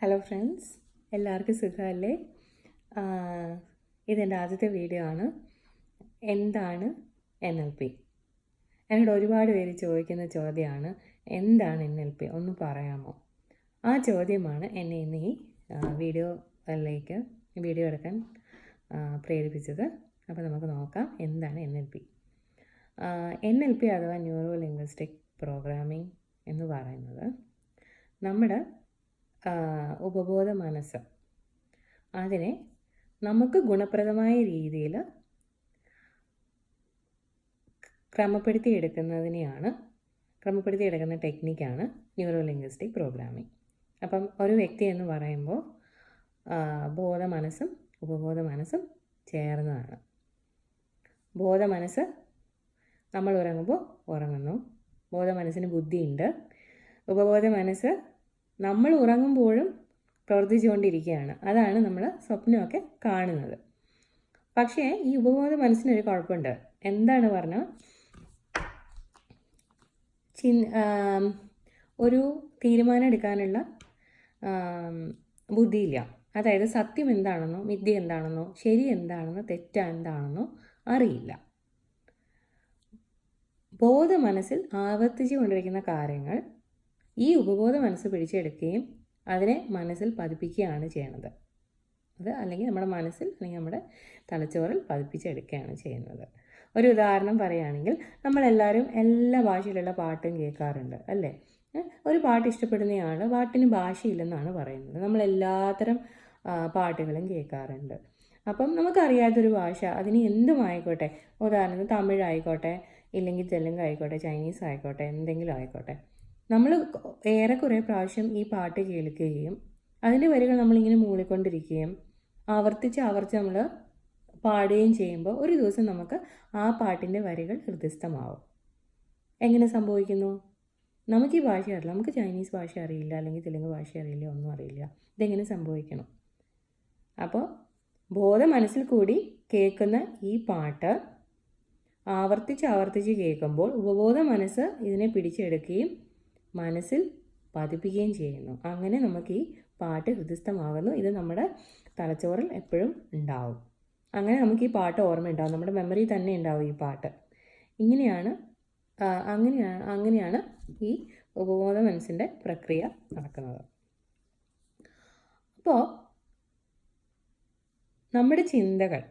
Hello friends, എല്ലാവർക്കും സുഖമല്ലേ? ഇതെൻ്റെ ആദ്യത്തെ വീഡിയോ ആണ്. എന്താണ് NLP? എന്നോട് ഒരുപാട് പേര് ചോദിക്കുന്ന ചോദ്യമാണ്, എന്താണ് NLP, ഒന്ന് പറയാമോ? ആ ചോദ്യമാണ് എന്നെ ഇന്ന് ഈ വീഡിയോ എടുക്കാൻ പ്രേരിപ്പിച്ചത്. അപ്പോൾ നമുക്ക് നോക്കാം എന്താണ് NLP. NLP അഥവാ ന്യൂറോ ലിംഗ്വിസ്റ്റിക് പ്രോഗ്രാമിംഗ് എന്ന് പറയുന്നത് നമ്മുടെ ഉപബോധ മനസ്സ് അതിനെ നമുക്ക് ഗുണപ്രദമായ രീതിയിൽ ക്രമപ്പെടുത്തിയെടുക്കുന്ന ടെക്നിക്കാണ് ന്യൂറോ ലിംഗ്വിസ്റ്റിക് പ്രോഗ്രാമിംഗ്. അപ്പം ഒരു വ്യക്തി എന്ന് പറയുമ്പോൾ ബോധ മനസ്സും ഉപബോധ മനസ്സും ചേർന്നതാണ്. ബോധ മനസ്സ് നമ്മൾ ഉറങ്ങുമ്പോൾ ഉറങ്ങുന്നു, ബോധ മനസ്സിന് ബുദ്ധിയുണ്ട്. ഉപബോധ മനസ്സ് നമ്മൾ ഉറങ്ങുമ്പോഴും പ്രവർത്തിച്ചുകൊണ്ടിരിക്കുകയാണ്. അതാണ് നമ്മൾ സ്വപ്നമൊക്കെ കാണുന്നത്. പക്ഷേ ഈ ഉപബോധ മനസ്സിനൊരു കുഴപ്പമുണ്ട്. എന്താണ് പറഞ്ഞാൽ, ഒരു തീരുമാനം എടുക്കാനുള്ള ബുദ്ധിയില്ല. അതായത് സത്യം എന്താണെന്നോ മിഥ്യ എന്താണെന്നോ ശരി എന്താണെന്നോ തെറ്റ എന്താണെന്നോ അറിയില്ല. ബോധ മനസ്സിൽ ആവർത്തിച്ചു കൊണ്ടിരിക്കുന്ന കാര്യങ്ങൾ ഈ ഉപബോധ മനസ്സ് പിടിച്ചെടുക്കുകയും അതിനെ മനസ്സിൽ പതിപ്പിക്കുകയാണ് ചെയ്യണത്. അത് അല്ലെങ്കിൽ നമ്മുടെ മനസ്സിൽ അല്ലെങ്കിൽ നമ്മുടെ തലച്ചോറിൽ പതിപ്പിച്ചെടുക്കുകയാണ് ചെയ്യുന്നത്. ഒരു ഉദാഹരണം പറയുകയാണെങ്കിൽ, നമ്മളെല്ലാവരും എല്ലാ ഭാഷയിലുള്ള പാട്ടും കേൾക്കാറുണ്ട് അല്ലേ? ഒരു പാട്ട് ഇഷ്ടപ്പെടുന്നയാൾ പാട്ടിന് ഭാഷയില്ലെന്നാണ് പറയുന്നത്. നമ്മളെല്ലാത്തരം പാട്ടുകളും കേൾക്കാറുണ്ട്. അപ്പം നമുക്കറിയാത്തൊരു ഭാഷ, അതിന് എന്തുമായിക്കോട്ടെ, ഉദാഹരണത്തിന് തമിഴ് ആയിക്കോട്ടെ, ഇല്ലെങ്കിൽ തെലുങ്ക് ആയിക്കോട്ടെ, ചൈനീസ് ആയിക്കോട്ടെ, എന്തെങ്കിലും ആയിക്കോട്ടെ, നമ്മൾ ഏറെക്കുറെ പ്രാവശ്യം ഈ പാട്ട് കേൾക്കുകയും അതിൻ്റെ വരികൾ നമ്മളിങ്ങനെ മൂളിക്കൊണ്ടിരിക്കുകയും ആവർത്തിച്ച് നമ്മൾ പാടുകയും ചെയ്യുമ്പോൾ ഒരു ദിവസം നമുക്ക് ആ പാട്ടിൻ്റെ വരികൾ ഹൃദയസ്ഥമാവും. എങ്ങനെ സംഭവിക്കുന്നു? നമുക്ക് ഈ ഭാഷ അറിയില്ല, നമുക്ക് ചൈനീസ് ഭാഷ അറിയില്ല, അല്ലെങ്കിൽ തെലുങ്ക് ഭാഷ അറിയില്ല, ഒന്നും അറിയില്ല. ഇതെങ്ങനെ സംഭവിക്കണം? അപ്പോൾ ബോധ മനസ്സിൽ കൂടി കേൾക്കുന്ന ഈ പാട്ട് ആവർത്തിച്ച് കേൾക്കുമ്പോൾ ഉപബോധ മനസ്സ് ഇതിനെ പിടിച്ചെടുക്കുകയും മനസ്സിൽ പതിപ്പിക്കുകയും ചെയ്യുന്നു. അങ്ങനെ നമുക്ക് ഈ പാട്ട് ഹൃദയസ്ഥമാകുന്നു. ഇത് നമ്മുടെ തലച്ചോറിൽ എപ്പോഴും ഉണ്ടാവും. അങ്ങനെ നമുക്ക് ഈ പാട്ട് ഓർമ്മയുണ്ടാവും, നമ്മുടെ മെമ്മറി തന്നെ ഉണ്ടാവും ഈ പാട്ട്. അങ്ങനെയാണ് ഈ ഉപബോധ മനസ്സിൻ്റെ പ്രക്രിയ നടക്കുന്നത്. അപ്പോൾ നമ്മുടെ ചിന്തകൾ,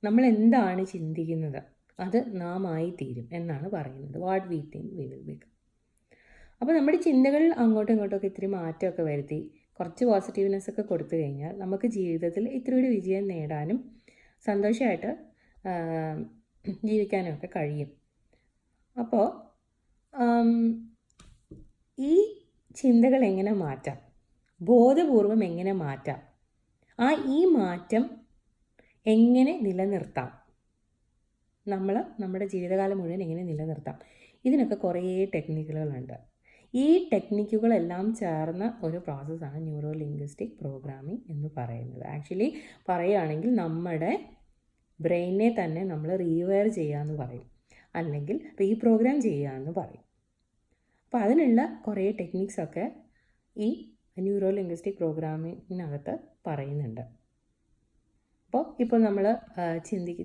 നമ്മൾ എന്താണ് ചിന്തിക്കുന്നത് അത് നാം ആയിത്തീരും എന്നാണ് പറയുന്നത്. What we think we will become. അപ്പോൾ നമ്മുടെ ചിന്തകളിൽ അങ്ങോട്ടും ഇങ്ങോട്ടൊക്കെ ഇത്തിരി മാറ്റമൊക്കെ വരുത്തി കുറച്ച് പോസിറ്റീവ്നെസ് ഒക്കെ കൊടുത്തു കഴിഞ്ഞാൽ നമുക്ക് ജീവിതത്തിൽ ഇത്തിരി വിജയം നേടാനും സന്തോഷമായിട്ട് ജീവിക്കാനും ഒക്കെ കഴിയും. അപ്പോൾ ഈ ചിന്തകൾ എങ്ങനെ മാറ്റാം, ബോധപൂർവം എങ്ങനെ മാറ്റാം, ഈ മാറ്റം എങ്ങനെ നിലനിർത്താം, നമ്മുടെ ജീവിതകാലം മുഴുവൻ എങ്ങനെ നിലനിർത്താം, ഇതിനൊക്കെ കുറേ ടെക്നിക്കുകളുണ്ട്. ഈ ടെക്നിക്കുകളെല്ലാം ചേർന്ന ഒരു പ്രോസസ്സാണ് ന്യൂറോ ലിംഗ്വിസ്റ്റിക് പ്രോഗ്രാമിംഗ് എന്ന് പറയുന്നത്. ആക്ച്വലി പറയുകയാണെങ്കിൽ നമ്മുടെ ബ്രെയിനെ തന്നെ നമ്മൾ റീവയർ ചെയ്യാമെന്ന് പറയും, അല്ലെങ്കിൽ റീപ്രോഗ്രാം ചെയ്യുകയെന്ന് പറയും. അപ്പോൾ അതിനുള്ള കുറേ ടെക്നിക്സൊക്കെ ഈ ന്യൂറോ ലിംഗ്വിസ്റ്റിക് പ്രോഗ്രാമിങ്ങിനകത്ത് പറയുന്നുണ്ട്. ഇപ്പോൾ നമ്മൾ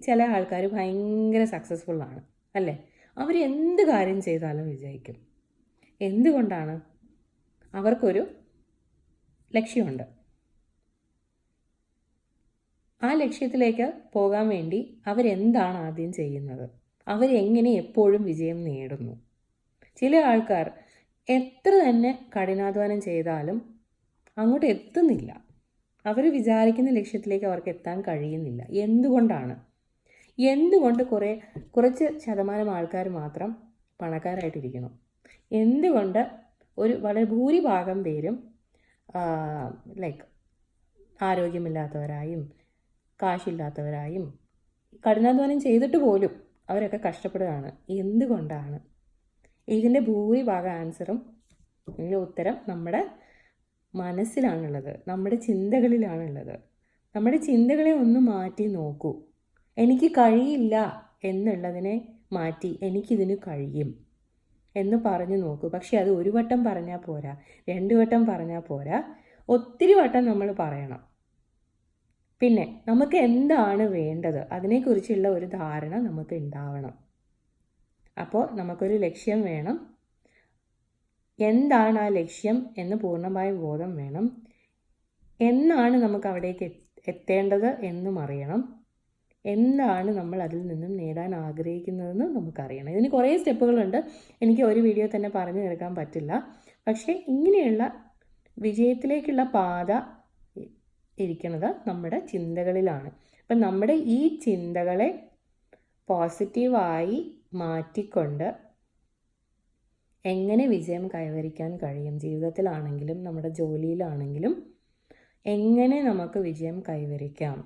ചില ആൾക്കാർ ഭയങ്കര സക്സസ്ഫുള്ളാണ് അല്ലേ? അവർ എന്ത് കാര്യം ചെയ്താലും വിജയിക്കും. എന്തുകൊണ്ടാണ്? അവർക്കൊരു ലക്ഷ്യമുണ്ട്. ആ ലക്ഷ്യത്തിലേക്ക് പോകാൻ വേണ്ടി അവരെന്താണ് ആദ്യം ചെയ്യുന്നത്, അവരെങ്ങനെ എപ്പോഴും വിജയം നേടുന്നു. ചില ആൾക്കാർ എത്ര തന്നെ കഠിനാധ്വാനം ചെയ്താലും അങ്ങോട്ട് എത്തുന്നില്ല. അവർ വിചാരിക്കുന്ന ലക്ഷ്യത്തിലേക്ക് അവർക്ക് എത്താൻ കഴിയുന്നില്ല. എന്തുകൊണ്ട് കുറച്ച് ശതമാനം ആൾക്കാർ മാത്രം പണക്കാരായിട്ടിരിക്കണം? എന്തുകൊണ്ട് വളരെ ഭൂരിഭാഗം പേരും ആരോഗ്യമില്ലാത്തവരായും കാശില്ലാത്തവരായും കഠിനാധ്വാനം ചെയ്തിട്ട് പോലും അവരൊക്കെ കഷ്ടപ്പെടുകയാണ്? എന്തുകൊണ്ടാണ്? ഇതിൻ്റെ ഭൂരിഭാഗം ആൻസറും ഇതിൻ്റെ ഉത്തരം നമ്മുടെ മനസ്സിലാണുള്ളത്, നമ്മുടെ ചിന്തകളിലാണുള്ളത്. നമ്മുടെ ചിന്തകളെ ഒന്ന് മാറ്റി നോക്കൂ. എനിക്ക് കഴിയില്ല എന്നുള്ളതിനെ മാറ്റി എനിക്കിതിന് കഴിയും എന്ന് പറഞ്ഞു നോക്കൂ. പക്ഷെ അത് ഒരു വട്ടം പറഞ്ഞാൽ പോരാ, 2 വട്ടം പറഞ്ഞാൽ പോരാ, ഒത്തിരി വട്ടം നമ്മൾ പറയണം. പിന്നെ നമുക്ക് എന്താണ് വേണ്ടത് അതിനെക്കുറിച്ചുള്ള ഒരു ധാരണ നമുക്ക് ഉണ്ടാവണം. അപ്പോൾ നമുക്കൊരു ലക്ഷ്യം വേണം. എന്താണ് ആ ലക്ഷ്യം എന്ന് പൂർണ്ണമായ ബോധം വേണം. എന്നാണ് നമുക്ക് അവിടേക്ക് എത്തേണ്ടത് എന്നും അറിയണം. എന്താണ് നമ്മൾ അതിൽ നിന്നും നേടാൻ ആഗ്രഹിക്കുന്നതെന്ന് നമുക്കറിയണം. ഇതിന് കുറേ സ്റ്റെപ്പുകളുണ്ട്. എനിക്ക് ഒരു വീഡിയോ തന്നെ പറഞ്ഞു തീർക്കാൻ പറ്റില്ല. പക്ഷേ ഇങ്ങനെയുള്ള വിജയത്തിലേക്കുള്ള പാത ഇരിക്കുന്നത് നമ്മുടെ ചിന്തകളിലാണ്. അപ്പം നമ്മുടെ ഈ ചിന്തകളെ പോസിറ്റീവായി മാറ്റിക്കൊണ്ട് എങ്ങനെ വിജയം കൈവരിക്കാൻ കഴിയും, ജീവിതത്തിലാണെങ്കിലും നമ്മുടെ ജോലിയിലാണെങ്കിലും എങ്ങനെ നമുക്ക് വിജയം കൈവരിക്കാം.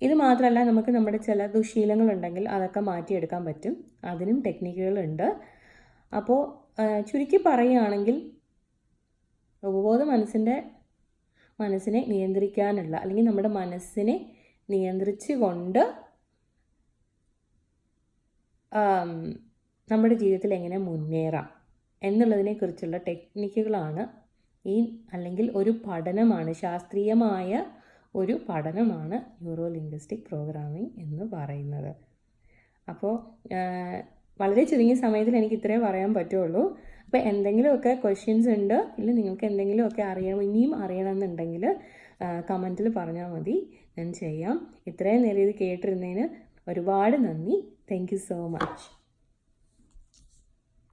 ഇത് മാത്രമല്ല, നമുക്ക് നമ്മുടെ ചില ദുശീലങ്ങളുണ്ടെങ്കിൽ അതൊക്കെ മാറ്റിയെടുക്കാൻ പറ്റും. അതിനും ടെക്നിക്കുകളുണ്ട്. അപ്പോൾ ചുരുക്കി പറയുകയാണെങ്കിൽ ഉപബോധ മനസ്സിനെ നിയന്ത്രിക്കാനുള്ള, അല്ലെങ്കിൽ നമ്മുടെ മനസ്സിനെ നിയന്ത്രിച്ചു കൊണ്ട് നമ്മുടെ ജീവിതത്തിൽ എങ്ങനെ മുന്നേറാം എന്നുള്ളതിനെക്കുറിച്ചുള്ള ടെക്നിക്കുകളാണ് അല്ലെങ്കിൽ ഒരു പഠനമാണ്, ശാസ്ത്രീയമായ ഒരു പഠനമാണ് ന്യൂറോ ലിംഗ്വിസ്റ്റിക് പ്രോഗ്രാമിംഗ് എന്ന് പറയുന്നത്. അപ്പോൾ വളരെ ചുരുങ്ങിയ സമയത്തിൽ എനിക്ക് ഇത്രേ പറയാൻ പറ്റുള്ളൂ. അപ്പോൾ എന്തെങ്കിലുമൊക്കെ ക്വസ്റ്റ്യൻസ് ഉണ്ട്, ഇല്ല നിങ്ങൾക്ക് എന്തെങ്കിലുമൊക്കെ ഇനിയും അറിയണമെന്നുണ്ടെങ്കിൽ കമൻറ്റിൽ പറഞ്ഞാൽ മതി, ഞാൻ ചെയ്യാം. ഇത്രയും നേരം ഇത് കേട്ടിരുന്നതിന് ഒരുപാട് നന്ദി. Thank you so much.